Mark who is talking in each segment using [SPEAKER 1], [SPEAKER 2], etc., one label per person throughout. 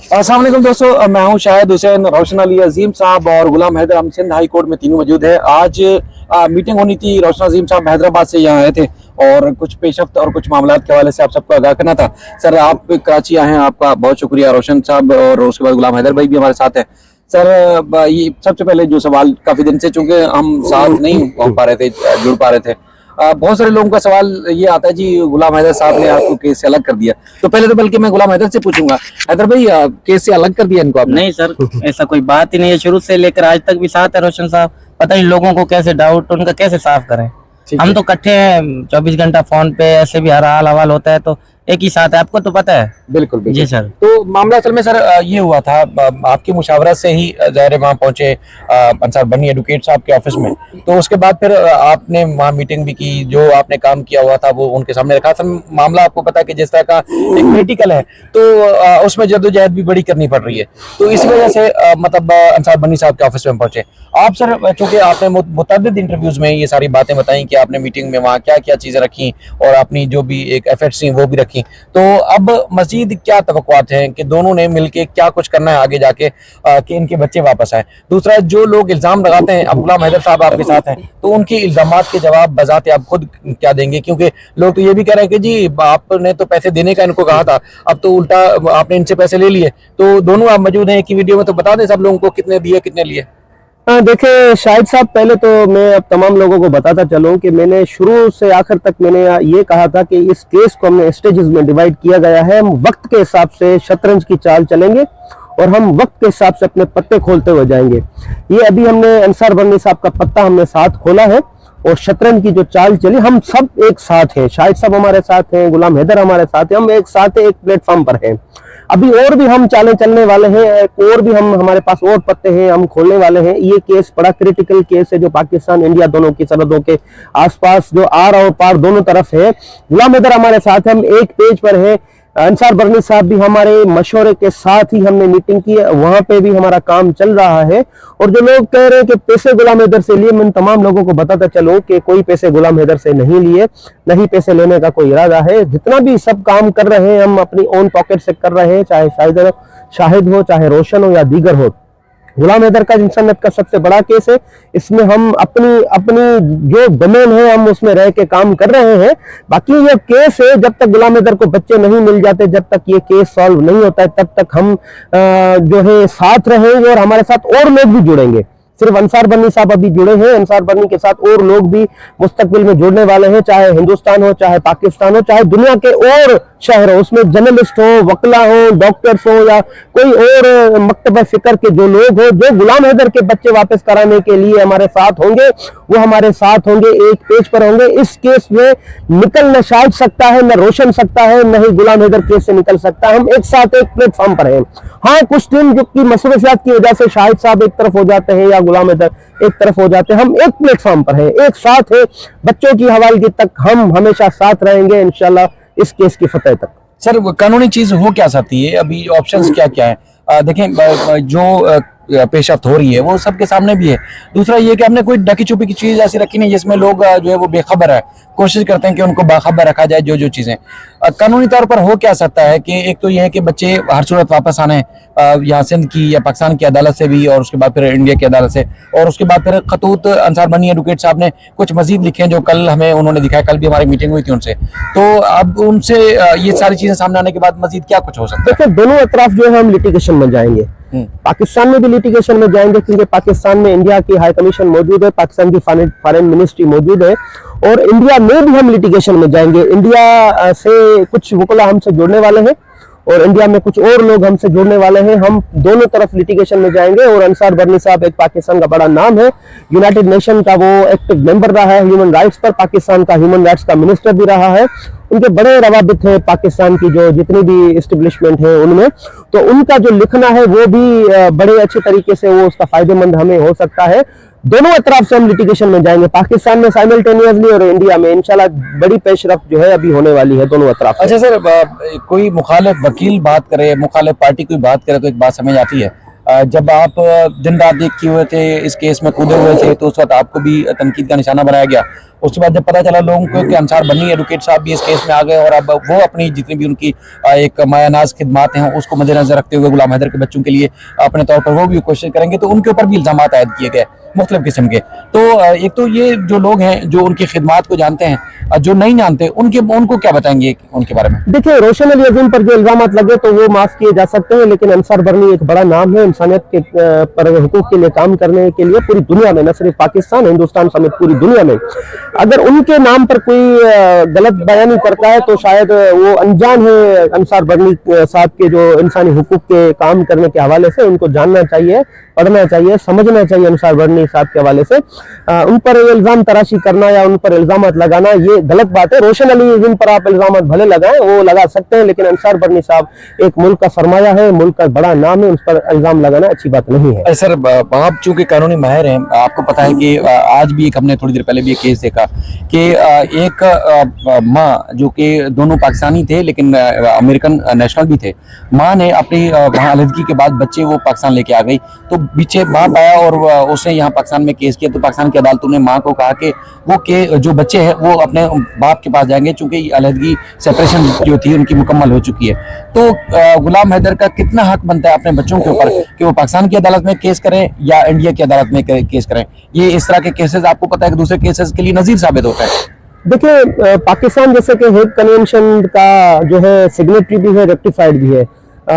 [SPEAKER 1] अस्सलाम वालेकुम दोस्तों, मैं हूं शाहिद हुसैन, रोशन अली अजीम साहब और गुलाम हैदर। हम सिंध हाई कोर्ट में तीनों मौजूद है। आज मीटिंग होनी थी। रोशन अजीम साहब हैदराबाद से यहाँ आए थे और कुछ पेशरफ्त और कुछ मामला के हवाले से आप सबको आगाह करना था। सर, आप कराची आए हैं, आपका बहुत शुक्रिया। रोशन साहब और उसके बाद गुलाम हैदर भाई भी हमारे साथ है। सर, ये सबसे पहले जो सवाल, काफी दिन से चूंकि हम साथ नहीं हो पा रहे थे, जुड़ पा रहे थे, बहुत सारे लोगों का सवाल ये आता है जी, गुलाम हैदर साहब ने आपको केस से अलग कर दिया। तो पहले तो बल्कि मैं गुलाम हैदर से पूछूंगा, हैदर भाई, केस से अलग कर दिया इनको आपने?
[SPEAKER 2] नहीं सर, ऐसा कोई बात ही नहीं है। शुरू से लेकर आज तक भी साथ है रोशन साहब। पता नहीं लोगों को कैसे डाउट उनका कैसे साफ करें। हम तो इकट्ठे हैं 24 घंटा फोन पे, ऐसे भी हर हाल हवाल होता है तो एक ही साथ है, आपको तो पता है।
[SPEAKER 1] बिल्कुल बिल्कुल
[SPEAKER 2] जी सर।
[SPEAKER 1] तो मामला असल में सर ये हुआ था, आपकी मुशावरत से ही ज़ाहिर वहाँ पहुंचे अंसार बनी एडवोकेट साहब के ऑफिस में। तो उसके बाद फिर आपने वहाँ मीटिंग भी की, जो आपने काम किया हुआ था वो उनके सामने रखा। सर, मामला आपको पता है कि जिस तरह का एक मेडिकल है तो उसमें जद्दोजहद भी बड़ी करनी पड़ रही है। तो इस वजह से मतलब अंसार बनी साहब के ऑफिस में पहुंचे आप। सर, चूंकि आपने मुतअद्दिद इंटरव्यूज में ये सारी बातें बताई कि आपने मीटिंग में वहाँ क्या क्या चीज़ें रखी और अपनी जो भी एक एफर्ट्स थी वो भी रखी, तो अब मजीद क्या तवक्कुआत हैं कि दोनों ने मिलके क्या कुछ करना है आगे जाके कि इनके बच्चे वापस आए? दूसरा, जो लोग इल्जाम लगाते हैं, अब गुलाम हैदर साहब आपके साथ हैं, तो उनके इल्जामात के जवाब बजाते आप खुद क्या देंगे? क्योंकि लोग तो ये भी कह रहे हैं कि जी आपने तो पैसे देने का इनको कहा था, अब तो उल्टा आपने इनसे पैसे ले लिए। तो दोनों आप मौजूद हैं एक ही वीडियो में, तो बता दें सब लोगों को कितने दिए कितने लिए।
[SPEAKER 3] देखिए शाहिद साहब, पहले तो मैं अब तमाम लोगों को बताता चलूं कि मैंने शुरू से आखिर तक मैंने ये कहा था कि इस केस को हमने स्टेजेस में डिवाइड किया गया है। हम वक्त के हिसाब से शतरंज की चाल चलेंगे और हम वक्त के हिसाब से अपने पत्ते खोलते हुए जाएंगे। ये अभी हमने अंसार बनी साहब का पत्ता हमने साथ खोला है और शतरंज की जो चाल चली, हम सब एक साथ हैं। शाहिद साहब हमारे साथ हैं, गुलाम हैदर हमारे साथ हैं, हम एक साथ एक प्लेटफॉर्म पर हैं। अभी और भी हम चालें चलने वाले हैं, और भी हमारे पास और पत्ते हैं, हम खोलने वाले हैं। ये केस बड़ा क्रिटिकल केस है जो पाकिस्तान इंडिया दोनों की सरहदों के आसपास जो आर और पार दोनों तरफ है। गुलाम हैदर हमारे साथ है, हम एक पेज पर है। अंसार बनी साहब भी हमारे मशवरे के साथ ही हमने मीटिंग की है, वहां पे भी हमारा काम चल रहा है। और जो लोग कह रहे हैं कि पैसे गुलाम हैदर से लिए, मैं तमाम लोगों को बताता चलूं कि कोई पैसे गुलाम हैदर से नहीं लिए, नहीं पैसे लेने का कोई इरादा है। जितना भी सब काम कर रहे हैं हम अपनी ओन पॉकेट से कर रहे हैं, चाहे शाहिद हो, चाहे रोशन हो या दीगर हो। गुलाम हैदर का इंसानियत का सबसे बड़ा केस है, इसमें हम अपनी अपनी जो डोमेन है हम उसमें रह के काम कर रहे हैं। बाकी ये केस है, जब तक गुलाम हैदर को बच्चे नहीं मिल जाते, जब तक ये केस सॉल्व नहीं होता है, तब तक हम जो है साथ रहेंगे और हमारे साथ और लोग भी जुड़ेंगे। सिर्फ अंसार बनी साहब अभी जुड़े हैं, अंसार बनी के साथ और लोग भी मुस्तकबिल में जुड़ने वाले हैं, चाहे हिंदुस्तान हो, चाहे पाकिस्तान हो, चाहे दुनिया के और शहर हो। उसमें जर्नलिस्ट हो, वकला हो, डॉक्टर्स हो या कोई और मकतब फिक्र के जो लोग हो, जो गुलाम हैदर के बच्चे वापस कराने के लिए हमारे साथ होंगे, वो हमारे साथ होंगे, एक पेज पर होंगे। इस केस में निकल न शाहिद सकता है, न रोशन सकता है, न ही गुलाम हैदर केस से निकल सकता है। हम एक साथ एक प्लेटफॉर्म पर हैं। हाँ, कुछ दिन जो की मसरूफियात की वजह से शाहिद साहब एक तरफ हो जाते हैं या गुलाम हैदर एक तरफ हो जाते हैं, हम एक प्लेटफॉर्म पर हैं, एक साथ है। बच्चों की हवालगी तक हम हमेशा साथ रहेंगे इंशाल्लाह, इस केस की फतह तक।
[SPEAKER 1] सर, कानूनी चीज हो क्या सकती है? अभी ऑप्शंस क्या क्या है? देखें, जो पेशरफ्त हो रही है वो सबके सामने भी है। दूसरा ये कि हमने कोई ढकी छुपी की चीज ऐसी रखी नहीं जिसमें लोग जो है वो बेखबर है। कोशिश करते हैं कि उनको बाखबर रखा जाए। जो जो चीजें कानूनी तौर पर हो क्या सकता है कि एक तो ये है कि बच्चे हर सूरत वापस आने यहाँ सिंध की या पाकिस्तान की अदालत से भी, और उसके बाद फिर इंडिया की अदालत से, और उसके बाद फिर खतूत अंसार बनी एडवोकेट साहब ने कुछ मजीद लिखे हैं जो कल हमें उन्होंने दिखाया। कल भी हमारी मीटिंग हुई थी उनसे। तो अब उनसे ये सारी चीजें सामने आने के बाद मजीद क्या कुछ हो सकता है?
[SPEAKER 3] देखिए, दोनों अतराफ जो है हम लिटिगेशन में जाएंगे। पाकिस्तान में भी लिटिगेशन में जाएंगे क्योंकि पाकिस्तान में इंडिया की हाई कमीशन मौजूद है, पाकिस्तान की फॉरेन मिनिस्ट्री मौजूद है, और इंडिया में भी हम लिटिगेशन में जाएंगे। इंडिया से कुछ वकील हमसे जुड़ने वाले हैं और इंडिया में कुछ और लोग हमसे जुड़ने वाले हैं। हम दोनों तरफ लिटिगेशन में जाएंगे। और अंसार बनी साहब एक पाकिस्तान का बड़ा नाम है, यूनाइटेड नेशन का वो एक्टिव मेंबर रहा है ह्यूमन राइट्स पर, पाकिस्तान का ह्यूमन राइट्स का मिनिस्टर भी रहा है। उनके बड़े रवाबित हैं पाकिस्तान की जो जितनी भी एस्टेब्लिशमेंट है उनमें, तो उनका जो लिखना है वो भी बड़े अच्छे तरीके से वो उसका फायदेमंद हमें हो सकता है। दोनों अतराफ से हम लिटिगेशन में जाएंगे, पाकिस्तान में साइमल्टेनियसली और इंडिया में इंशाल्लाह बड़ी पेशरफ्त जो है अभी होने वाली है दोनों अतराफ।
[SPEAKER 1] अच्छा सर, कोई मुखालिफ वकील बात करे, मुखालिफ पार्टी कोई बात करे तो एक बात समझ आती है, जब आप दिन रात एक किए हुए थे, इस केस में कूदे हुए थे, तो उस वक्त आपको भी तनकीद का निशाना बनाया गया। उसके बाद जब पता चला लोगों को कि अंसार बन्नी एडवोकेट साहब भी इस केस में आ गए और अब वो अपनी जितनी भी उनकी एक मायानाज खिदमात हैं उसको मद्देनजर रखते हुए गुलाम हैदर के बच्चों के लिए अपने तौर पर वो भी कोशिश करेंगे, तो उनके ऊपर भी इल्जाम आयद किए गए मुख्तलिफ किस्म के। तो एक तो ये जो लोग हैं जो उनकी खिदमात को जानते हैं, जो नहीं जानते उनको क्या बताएंगे उनके बारे में?
[SPEAKER 3] देखिए, रोशन अली अजीम पर जो इल्जाम लगे तो वो माफ किए जा सकते हैं, लेकिन अंसार बर्नी एक बड़ा नाम है इंसानियत के पर हुकूक के लिए काम करने के लिए पूरी दुनिया में, न सिर्फ पाकिस्तान हिंदुस्तान समेत पूरी दुनिया में। अगर उनके नाम पर कोई गलत बयानी करता है तो शायद वो अनजान है अंसार बर्नी साहब के जो इंसानी हुकूक के काम करने के हवाले से। उनको जानना चाहिए, पढ़ना चाहिए, समझना चाहिए अंसार बर्नी साहब के हवाले से। उन पर इल्जाम तराशी करना या उन पर इल्जाम लगाना ये गलत बात है। रोशन अली जिन पर आप इल्जाम भले लगाएं, वो लगा सकते हैं, लेकिन अंसार बर्नी साहब एक मुल्क का सरमाया है, मुल्क का बड़ा नाम है, उन पर इल्जाम लगाना अच्छी बात नहीं है।
[SPEAKER 1] सर, आप चूंकि कानूनी माहिर हैं, आपको पता है कि आज भी एक हमने थोड़ी देर पहले भी एक केस देखा कि एक माँ जो कि दोनों पाकिस्तानी थे लेकिन अमेरिकन नेशनल भी थे, माँ ने अपनी वहाँ अलहदगी के बाद बच्चे वो पाकिस्तान लेके आ गई, तो पीछे बाप आया और उसने यहाँ पाकिस्तान में केस किया, तो पाकिस्तान की अदालतों ने माँ को कहा कि वो के जो बच्चे हैं वो अपने बाप के पास जाएंगे, चूंकि अलहदगी सेपरेशन जो थी उनकी मुकम्मल हो चुकी है। तो गुलाम हैदर का कितना हक बनता है अपने बच्चों के ऊपर कि वो पाकिस्तान की अदालत में केस करें या इंडिया की अदालत में केस करें? ये इस तरह के केसेस आपको पता है कि दूसरे केसेस के लिए नजीर साबित होता है।
[SPEAKER 3] देखिए, पाकिस्तान जैसे कि हेग कन्वेंशन का जो है सिग्नेटरी भी है, रेक्टिफाइड भी है,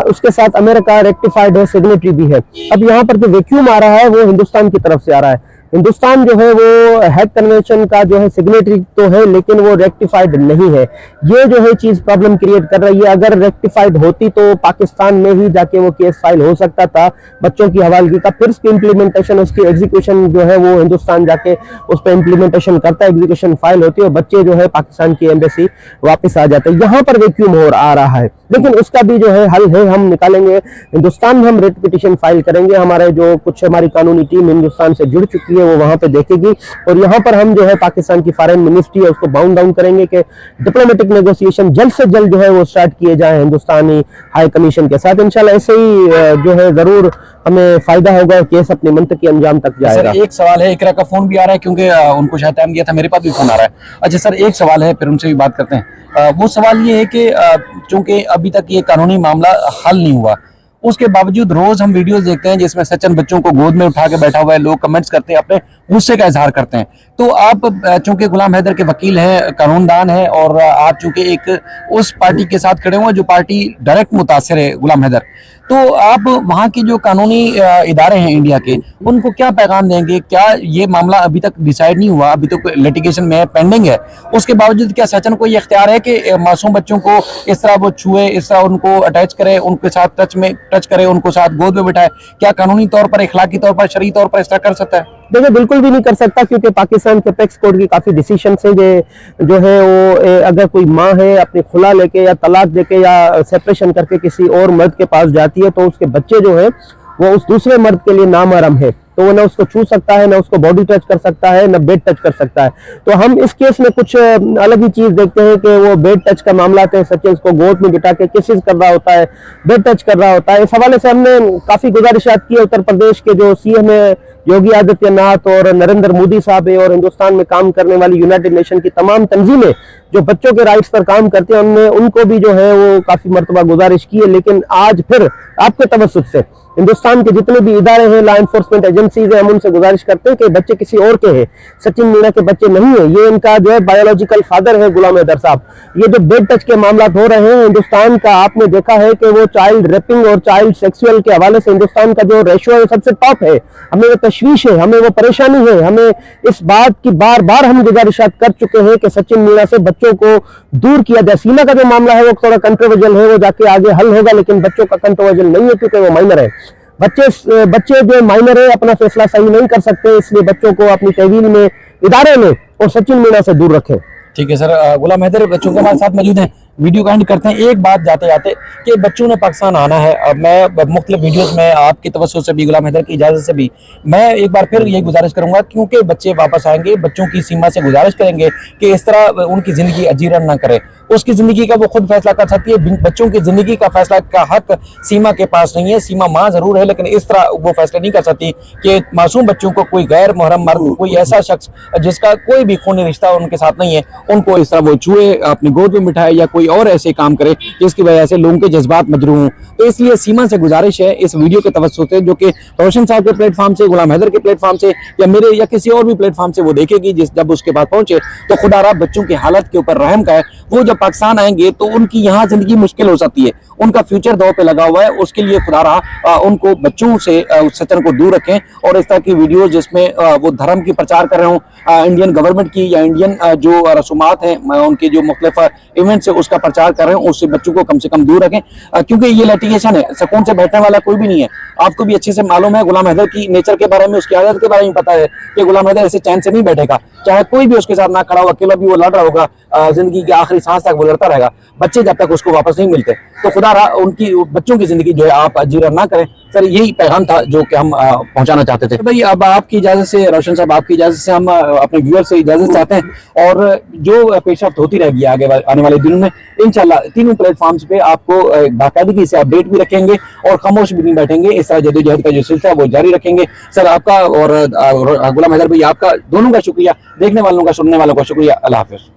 [SPEAKER 3] उसके साथ अमेरिका रेक्टिफाइड है, सिग्नेटरी भी है। अब यहाँ पर जो वैक्यूम आ रहा है वो हिंदुस्तान की तरफ से आ रहा है। हिंदुस्तान जो है वो हैग कन्वेंशन का जो है सिग्नेटरी तो है, लेकिन वो रेक्टिफाइड नहीं है। ये जो है चीज प्रॉब्लम क्रिएट कर रही है। अगर रेक्टिफाइड होती तो पाकिस्तान में ही जाके वो केस फाइल हो सकता था बच्चों की हवालगी का। फिर उसकी इम्प्लीमेंटेशन, उसकी एग्जीक्यूशन जो है वो हिंदुस्तान जाके उस पर इम्प्लीमेंटेशन करता है, एग्जीक्यूशन फाइल होती है, बच्चे जो है पाकिस्तान की एम्बेसी वापस आ जाते हैं। यहाँ पर वैक्यूम हो आ रहा है, लेकिन उसका भी जो है हल है, हम निकालेंगे। हिंदुस्तान में हम रेट पिटिशन फाइल करेंगे, हमारे जो कुछ हमारी कानूनी टीम हिंदुस्तान से जुड़ चुकी है वो वहां पे देखेगी, और यहाँ पर हम जो है पाकिस्तान की फॉरेन मिनिस्ट्री है उसको बाउंड डाउन करेंगे कि डिप्लोमेटिक नेगोशिएशन जल्द से जल्द जो है वो स्टार्ट किए जाए हिंदुस्तानी हाई कमीशन के साथ। इंशाल्लाह ऐसे ही जो है जरूर हमें फायदा होगा, केस अपने मंतकी अंजाम तक जाएगा।
[SPEAKER 1] सर, एक सवाल है, इकरा का फोन भी आ रहा है क्योंकि उनको शायद टाइम दिया था, मेरे पास भी फोन आ रहा है। अच्छा सर, एक सवाल है, फिर उनसे भी बात करते हैं। वो सवाल ये है कि चूंकि अभी तक ये कानूनी मामला हल नहीं हुआ, उसके बावजूद रोज हम वीडियोस देखते हैं जिसमें सचिन बच्चों को गोद में उठा के बैठा हुआ है, लोग कमेंट्स करते हैं, अपने गुस्से का इजहार करते हैं। तो आप चूंकि गुलाम हैदर के वकील हैं, कानूनदान हैं, और आप चूंकि एक उस पार्टी के साथ खड़े हुए हैं जो पार्टी डायरेक्ट मुतासिर है गुलाम हैदर, तो आप वहाँ के जो कानूनी इदारे हैं इंडिया के, उनको क्या पैगाम देंगे? क्या ये मामला अभी तक डिसाइड नहीं हुआ, अभी तक लिटिगेशन में है, पेंडिंग है, उसके बावजूद क्या सचिन को ये इख्तियार है कि मासूम बच्चों को इस तरह वो छुए, इस तरह उनको अटैच करे, उनके साथ टच करे, उनको साथ गोद में बिठाए? क्या कानूनी तौर पर, इखलाकी तौर पर, शरई तौर पर इस तरह कर सकता है?
[SPEAKER 3] देखिए, बिल्कुल भी नहीं कर सकता, क्योंकि पाकिस्तान के अपेक्स कोर्ट की काफी डिसीजन है जो है वो अगर कोई माँ है अपनी खुला लेके या तलाक देके या सेपरेशन करके किसी और मर्द के पास जाती है, तो उसके बच्चे जो है वो उस दूसरे मर्द के लिए नामहरम है, तो वो ना उसको छू सकता है, ना उसको बॉडी टच कर सकता है, ना बेड टच कर सकता है। तो हम इस केस में कुछ अलग ही चीज देखते हैं कि वो बेड टच का मामला है, सचिन को गोद में बिठा के किसिस कर रहा होता है, बेड टच कर रहा होता है। इस हवाले से हमने काफी गुजारिशात की। उत्तर प्रदेश के जो सीएम है योगी आदित्यनाथ और नरेंद्र मोदी साहब है, और हिंदुस्तान में काम करने वाली यूनाइटेड नेशन की तमाम तंजीमें जो बच्चों के राइट्स पर काम करते हैं, हमने उनको भी जो है वो काफी मर्तबा गुजारिश की है। लेकिन आज फिर आपके तवज्जुह से हिंदुस्तान के जितने भी इदारे हैं, लॉ एनफोर्समेंट एजेंसीज हैं, हम उनसे गुजारिश करते हैं कि बच्चे किसी और के हैं, सचिन मीणा के बच्चे नहीं है। ये इनका जो है बायोलॉजिकल फादर है गुलाम हैदर साहब। ये जो बेड टच के मामला हो रहे हैं हिंदुस्तान का, आपने देखा है कि वो चाइल्ड रेपिंग और चाइल्ड सेक्सुअल के हवाले से हिंदुस्तान का जो रेशियो है सबसे टॉप है। हमें वो तशवीश है, हमें वो परेशानी है, हमें इस बात की बार बार हम गुजारिशात कर चुके हैं कि सचिन मीणा से बच्चों को दूर किया जाए। सीमा का जो मामला है वो थोड़ा कंट्रोवर्शियल है, वो जाके आगे हल होगा, लेकिन बच्चों का कंट्रोवर्शियल नहीं है क्योंकि वो माइनर है। बच्चे जो माइनर है अपना फैसला सही नहीं कर सकते, इसलिए बच्चों को अपनी तहवील में, इदारे में और सचिन मीणा से दूर रखें।
[SPEAKER 1] ठीक है सर, गुलाम हैदर बच्चों के हमारे साथ मौजूद हैं। वीडियो का एंड करते हैं। एक बात जाते जाते कि बच्चों ने पाकिस्तान आना है। अब मैं मुख्तलिफ वीडियोस में आपकी तवज्जो से भी, गुलाम हैदर की इजाजत से भी, मैं एक बार फिर यही गुजारिश करूंगा, क्योंकि बच्चे वापस आएंगे, बच्चों की सीमा से गुजारिश करेंगे कि इस तरह उनकी जिंदगी अजीरन ना करे। उसकी जिंदगी का वो खुद फैसला कर सकती है। बच्चों की जिंदगी का फैसला का हक सीमा के पास नहीं है। सीमा माँ जरूर है, लेकिन इस तरह वो फैसला नहीं कर सकती कि मासूम बच्चों को कोई गैर मुहर्रम मर्द, कोई ऐसा शख्स जिसका कोई भी खूनी रिश्ता उनके साथ नहीं है, उनको इस तरह वो छुए, अपनी गोद में बिठाए या कोई और ऐसे काम करे जिसकी वजह से लोगों के जज्बात मजरूह हों। तो इसलिए सीमा से गुजारिश है इस वीडियो के तवज्जो से, जो कि रोशन साहब के प्लेटफॉर्म से, गुलाम हैदर के प्लेटफॉर्म से या मेरे या किसी और भी प्लेटफॉर्म से वो देखेगी, जब उसके पास पहुंचे तो खुदा रहा बच्चों की हालत के ऊपर रहम का है। वो जब पाकिस्तान आएंगे तो उनकी यहाँ जिंदगी मुश्किल हो सकती है, उनका फ्यूचर दौर पे लगा हुआ है। उसके लिए खुदा रहा उनको बच्चों से सचन को दूर रखें, और इस तरह की वीडियो जिसमें वो धर्म की प्रचार कर रहे हो, इंडियन गवर्नमेंट की या इंडियन जो रसूमात हैं उनके जो मुख्तलिफ इवेंट्स है उसका प्रचार कर रहे हो, उससे बच्चों को कम से कम दूर रखें, क्योंकि ये लिटिगेशन है, सुकून से बैठने वाला कोई भी नहीं है। आपको भी अच्छे से मालूम है गुलाम हैदर की नेचर के बारे में, उसकी आदत के बारे में पता है कि गुलाम हैदर ऐसे चैन से नहीं बैठेगा, चाहे कोई भी उसके साथ ना खड़ा हो, अकेला भी वो लड़ रहा होगा, जिंदगी के आखिरी सांस तक वो लड़ता रहेगा, बच्चे जब तक उसको वापस नहीं मिलते। तो खुदा रहा उनकी बच्चों की जिंदगी जो है आप अजीरन ना करें। सर यही पैगाम था जो कि हम पहुंचाना चाहते थे। भाई अब आपकी इजाजत से, रोशन साहब आपकी इजाजत से, हम अपने व्यूअर से इजाजत चाहते हैं, और जो पेशरफ्त होती रहेगी आगे आने वाले दिनों में इंशाल्लाह तीनों प्लेटफॉर्म्स पे आपको बाकायदगी से अपडेट भी रखेंगे और खामोश भी नहीं बैठेंगे। इस तरह जदोजहद का जो सिलसिला है वो जारी रखेंगे। सर आपका और गुलाम हैदर भाई आपका दोनों का शुक्रिया, देखने वालों का, सुनने वालों का शुक्रिया। अल्लाह हाफिज।